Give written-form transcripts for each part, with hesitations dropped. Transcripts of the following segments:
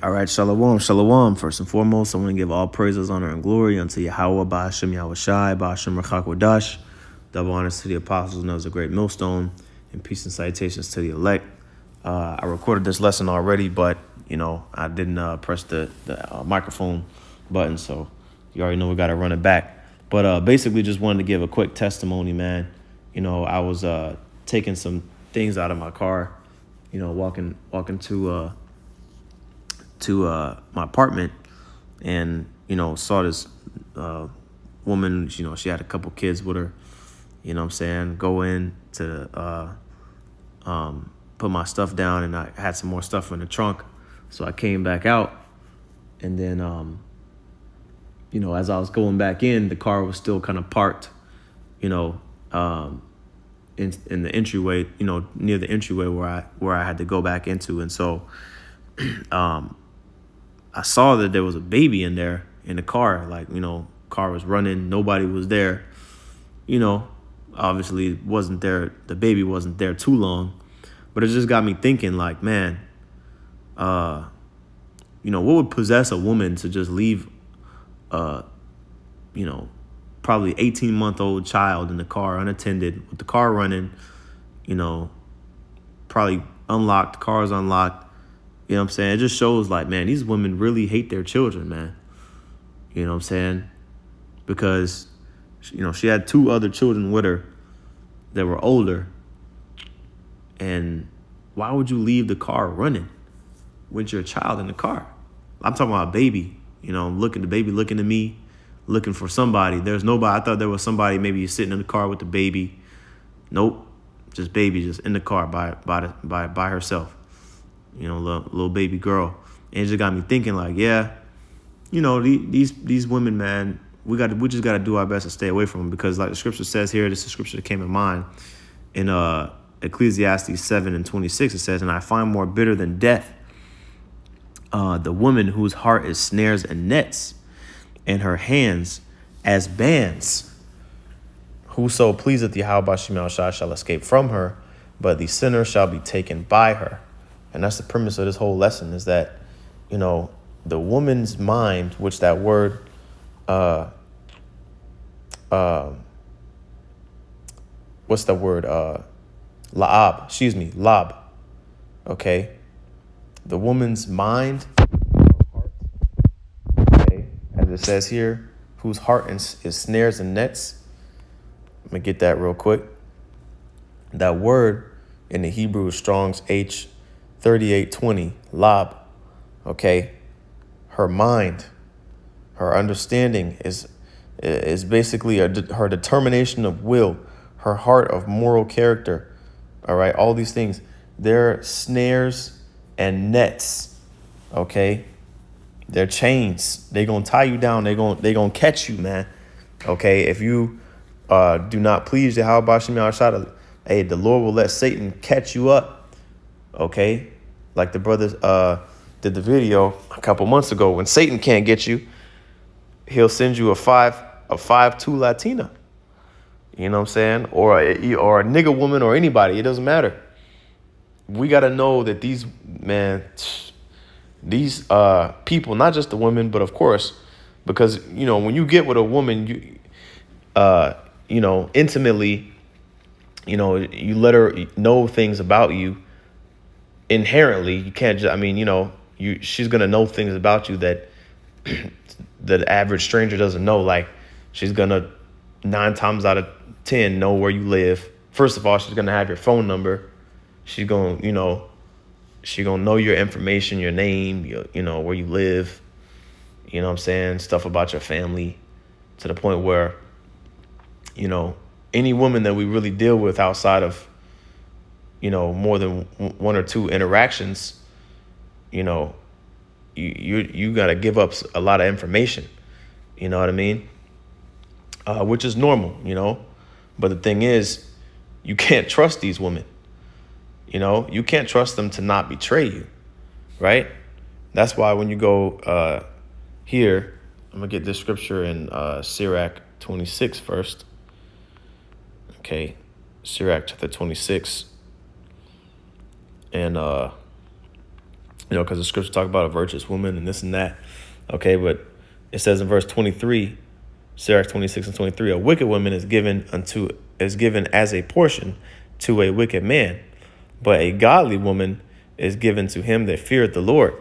All right, shalom, shalom. First and foremost, I want to give all praises, honor, and glory unto Yahweh, Ba'ashem Yahweh Shai, Ba'ashem Rachak Wadash. Double honors to the apostles, knows a great millstone, and peace and salutations to the elect. I recorded this lesson already, but, I didn't press the microphone button, so you already know we got to run it back. But basically just wanted to give a quick testimony, man. I was taking some things out of my car, walking to my apartment, and saw this woman. She had a couple kids with her. Go in to put my stuff down, and I had some more stuff in the trunk, so I came back out, and then as I was going back in, the car was still kind of parked in the entryway, near the entryway where I had to go back into. And so I saw that there was a baby in there in the car. Car was running, nobody was there. Obviously it wasn't there. The baby wasn't there too long, but it just got me thinking, man, what would possess a woman to just leave, probably 18-month-old child in the car unattended with the car running, probably unlocked, cars unlocked. You know what I'm saying? It just shows man, these women really hate their children, man. You know what I'm saying? Because, she had two other children with her that were older. And why would you leave the car running with your child in the car? I'm talking about a baby, the baby looking at me, looking for somebody. There's nobody. I thought there was somebody maybe sitting in the car with the baby. Nope. Just baby just in the car by herself. Little baby girl. And it just got me thinking these women, man, we just got to do our best to stay away from them, because like the scripture says here, this is a scripture that came in mind in Ecclesiastes 7:26. It says, "And I find more bitter than death the woman whose heart is snares and nets, and her hands as bands. Whoso pleaseth Yahweh Ba'ashem Yahweh Shai shall escape from her, but the sinner shall be taken by her." And that's the premise of this whole lesson, is that, the woman's mind, which that word, what's the word? Lab. Okay. The woman's mind, okay, as it says here, whose heart is snares and nets. Let me get that real quick. That word in the Hebrew is Strong's H3820, lab. Okay. Her mind, her understanding is basically her determination of will, her heart of moral character. All right. All these things, they're snares and nets. Okay. They're chains. They're going to tie you down. They're going to catch you, man. Okay. If you do not please Yahweh Ba'ashem Yahweh Shai, hey, the Lord will let Satan catch you up. Okay. Like the brothers did the video a couple months ago. When Satan can't get you, he'll send you a 5'2" Latina. You know what I'm saying? Or a nigga woman, or anybody. It doesn't matter. We got to know that these people, not just the women, but of course, because, when you get with a woman, intimately, you let her know things about you inherently. You can't just, she's going to know things about you that the average stranger doesn't know. Like, she's going to 9 times out of 10 know where you live. First of all, she's going to have your phone number. She's going to, know your information, your name, where you live, what I'm saying? Stuff about your family, to the point where, any woman that we really deal with outside of, more than 1 or 2 interactions, you got to give up a lot of information. You know what I mean? Which is normal, but the thing is, you can't trust these women. You can't trust them to not betray you, right? That's why when you go here, I'm going to get this scripture in Sirach 26 first. Okay, Sirach chapter 26. And because the scripture talk about a virtuous woman and this and that. Okay, but it says in verse 23, Sirach 26 and 23, a wicked woman is given as a portion to a wicked man, but a godly woman is given to him that feareth the Lord.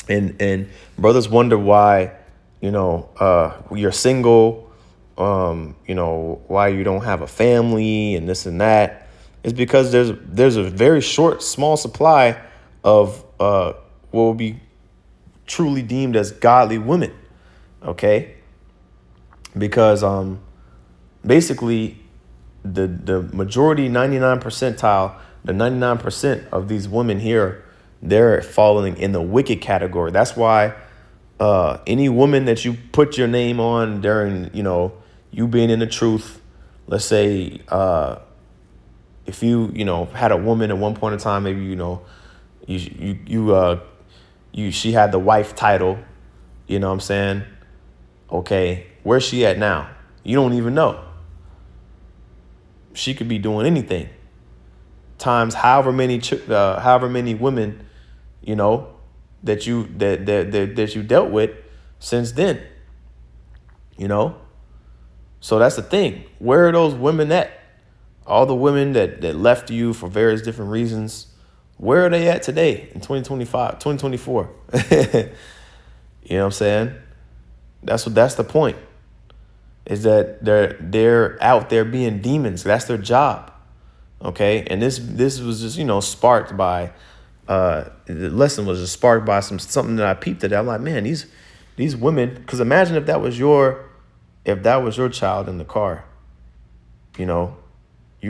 And brothers wonder why, you're single, why you don't have a family and this and that. It's because there's a very small supply of what will be truly deemed as godly women. Okay, because basically the majority, 99 percentile, the 99% of these women here, they're falling in the wicked category. That's why any woman that you put your name on during, you being in the truth, let's say if you had a woman at one point in time, maybe she had the wife title, you know what I'm saying? Okay, where's she at now? You don't even know. She could be doing anything. Times however many women, that you dealt with since then. So that's the thing. Where are those women at? All the women that left you for various different reasons, where are they at today in 2025, 2024? You know what I'm saying? That's the point. Is that they're out there being demons. That's their job. Okay? And this was just, sparked by the lesson was just sparked by something that I peeped at. I'm like, man, these women, because imagine if that was your child in the car, you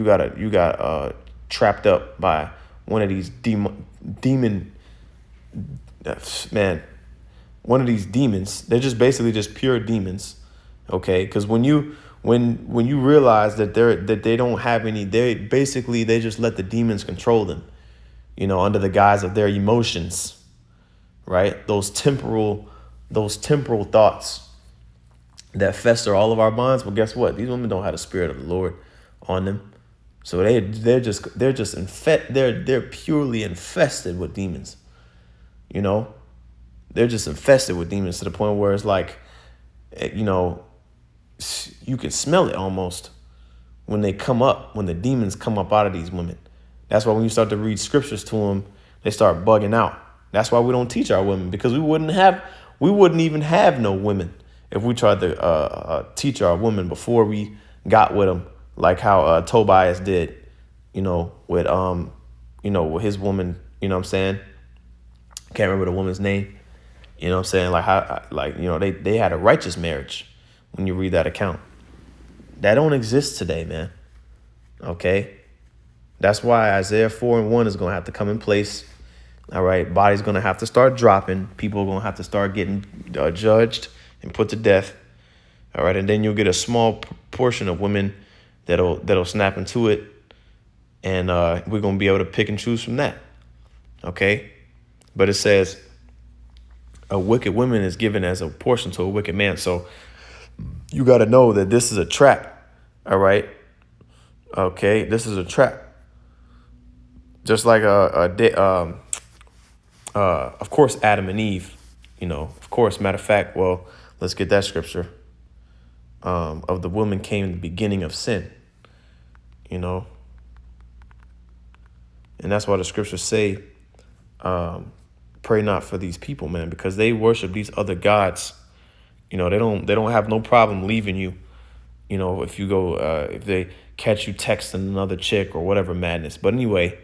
got trapped up by one of these one of these demons. They're just basically just pure demons. Okay, because when you realize that they don't have any, they just let the demons control them, under the guise of their emotions, right? Those temporal thoughts that fester all of our minds. Well, guess what? These women don't have the spirit of the Lord on them, so they're purely infested with demons. They're just infested with demons to the point where it's like, you can smell it almost when the demons come up out of these women. That's why when you start to read scriptures to them, they start bugging out. That's why we don't teach our women, because we wouldn't even have no women if we tried to teach our women before we got with them, like how Tobias did, with with his woman. You know what I'm saying? Can't remember the woman's name. You know what I'm saying? Like how, they had a righteous marriage. When you read that account, that don't exist today, man. Okay. That's why Isaiah 4:1 is going to have to come in place. All right. Body's going to have to start dropping. People are going to have to start getting judged and put to death. All right. And then you'll get a small portion of women that'll snap into it. And we're going to be able to pick and choose from that. Okay. But it says a wicked woman is given as a portion to a wicked man. So you got to know that this is a trap. All right. Okay. This is a trap. Just like of course, Adam and Eve, of course, matter of fact, well, let's get that scripture. Of the woman came the beginning of sin, and that's why the scriptures say, pray not for these people, man, because they worship these other gods. They don't have no problem leaving you, if you go, if they catch you texting another chick or whatever madness. But anyway,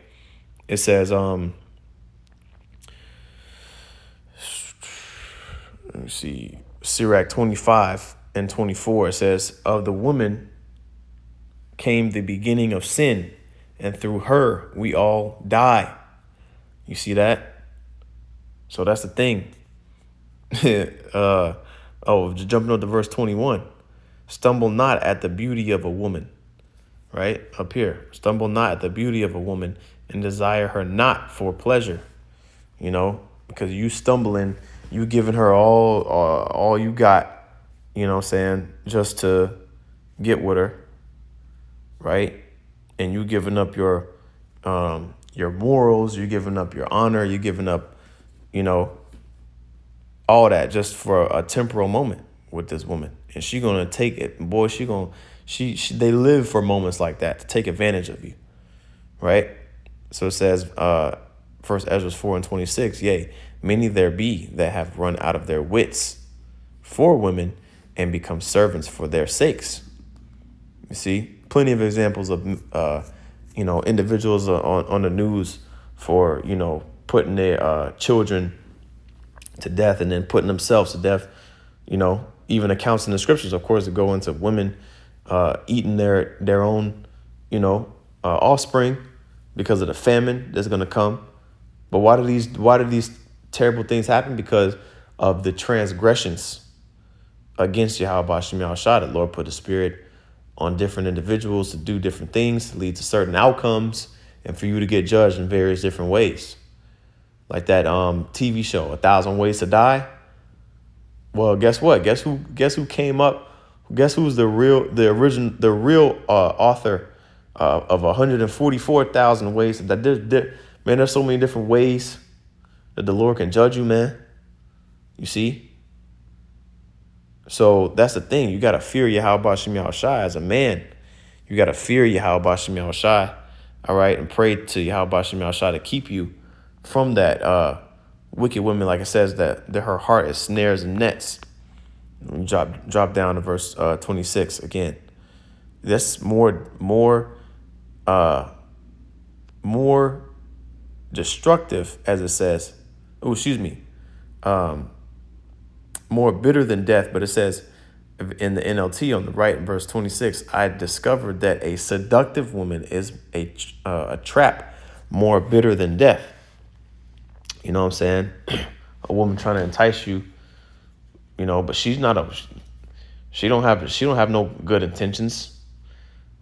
it says, let me see, Sirach 25 and 24, it says, of the woman came the beginning of sin, and through her we all die. You see that? So that's the thing. Jumping up to verse 21. Stumble not at the beauty of a woman. Right? Up here. Stumble not at the beauty of a woman, and desire her not for pleasure. Because you stumbling, you giving her all you got, just to get with her. Right? And you giving up your morals, you're giving up your honor, you're giving up you know, all that just for a temporal moment with this woman. And she gonna take it. Boy, they live for moments like that to take advantage of you, right? So it says, First Ezra 4:26, yea, many there be that have run out of their wits for women and become servants for their sakes. You see, plenty of examples of, individuals on the news for, putting their children to death and then putting themselves to death. Even accounts in the scriptures, of course, that go into women eating their own, offspring because of the famine that's going to come. But why do these terrible things happen? Because of the transgressions against Yahweh Shem Yahushua. The Lord put a spirit on different individuals to do different things, to lead to certain outcomes, and for you to get judged in various different ways. Like that TV show, 1,000 Ways to Die. Well, guess what? Guess who came up? Guess who's the real author of 144,000 ways that man, there's so many different ways that the Lord can judge you, man. You see? So that's the thing. You got to fear Yahweh Shem Yahushua as a man. You got to fear Yahweh Shem Yahushua, all right, and pray to Yahweh Shem Yahushua to keep you from that wicked woman, like it says, that her heart is snares and nets. Drop down to verse 26 again. That's more destructive, as it says. Oh, excuse me. More bitter than death, but it says in the NLT on the right in verse 26, I discovered that a seductive woman is a trap more bitter than death. You know what I'm saying? A woman trying to entice you, but she don't have no good intentions,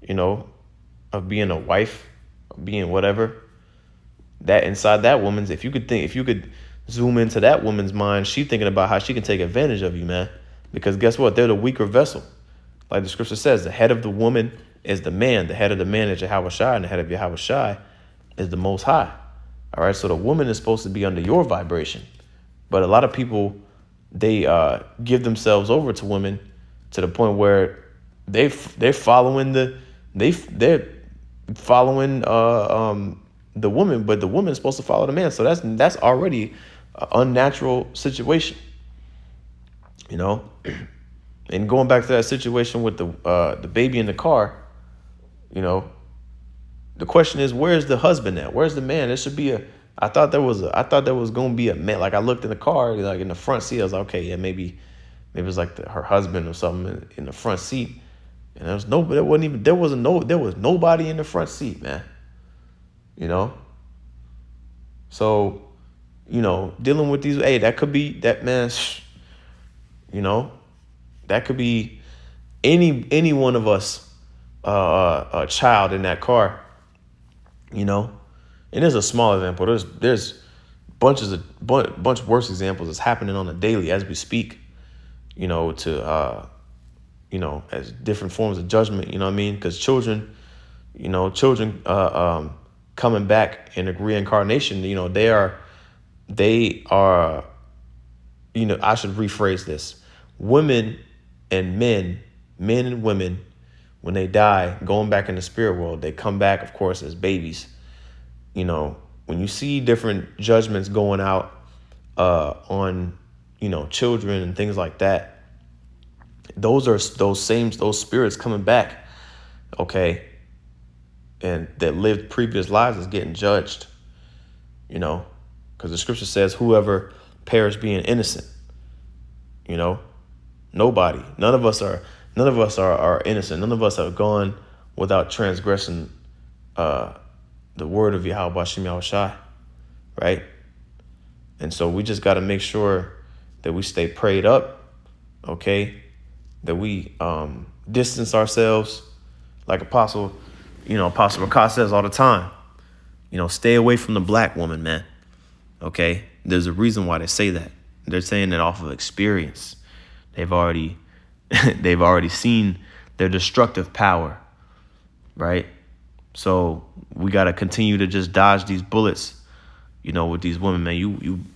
of being a wife, of being whatever. That inside that woman's, if you could zoom into that woman's mind, she's thinking about how she can take advantage of you, man. Because guess what? They're the weaker vessel. Like the scripture says, the head of the woman is the man. The head of the man is Yahweh Shai, and the head of Yahweh Shai is the Most High. All right, so the woman is supposed to be under your vibration. But a lot of people, they give themselves over to women to the point where they're following the woman, but the woman is supposed to follow the man. So that's already an unnatural situation, And going back to that situation with the baby in the car, the question is, where's the husband at? Where's the man? There should be I thought there was going to be a man. Like I looked in the car, like in the front seat, I was like, okay, yeah, maybe it's like her husband or something in the front seat. And there was nobody in the front seat, man. So, dealing with these, hey, that could be that man, that could be any one of us, a child in that car, and there's a small example. There's bunch worse examples that's happening on a daily as we speak, to, as different forms of judgment, you know what I mean? Because children coming back in a reincarnation, they are, I should rephrase this. Women and men and women, when they die, going back in the spirit world, they come back, of course, as babies. When you see different judgments going out on, children and things like that, those are those spirits coming back, okay, and that lived previous lives is getting judged, because the scripture says whoever perished being innocent, nobody, none of us are innocent. None of us have gone without transgressing the word of Yahweh Shem Yahushua, right? And so we just got to make sure that we stay prayed up, okay? That we distance ourselves, like Apostle Rakat says all the time. Stay away from the black woman, man. Okay? There's a reason why they say that. They're saying that off of experience. They've already seen their destructive power, right? So we got to continue to just dodge these bullets, with these women, man.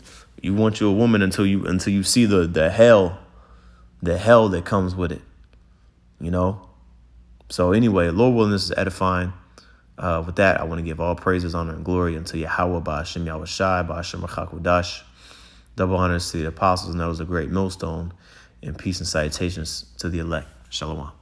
You want you a woman until you see the hell that comes with it. So anyway, Lord willing, this is edifying. With that, I want to give all praises, honor, and glory unto Yahweh, Ba'ashem Yahushai, Ba'ashem Rachakodash. Double honors to the apostles, and that was a great millstone. And peace and salutations to the elect. Shalom.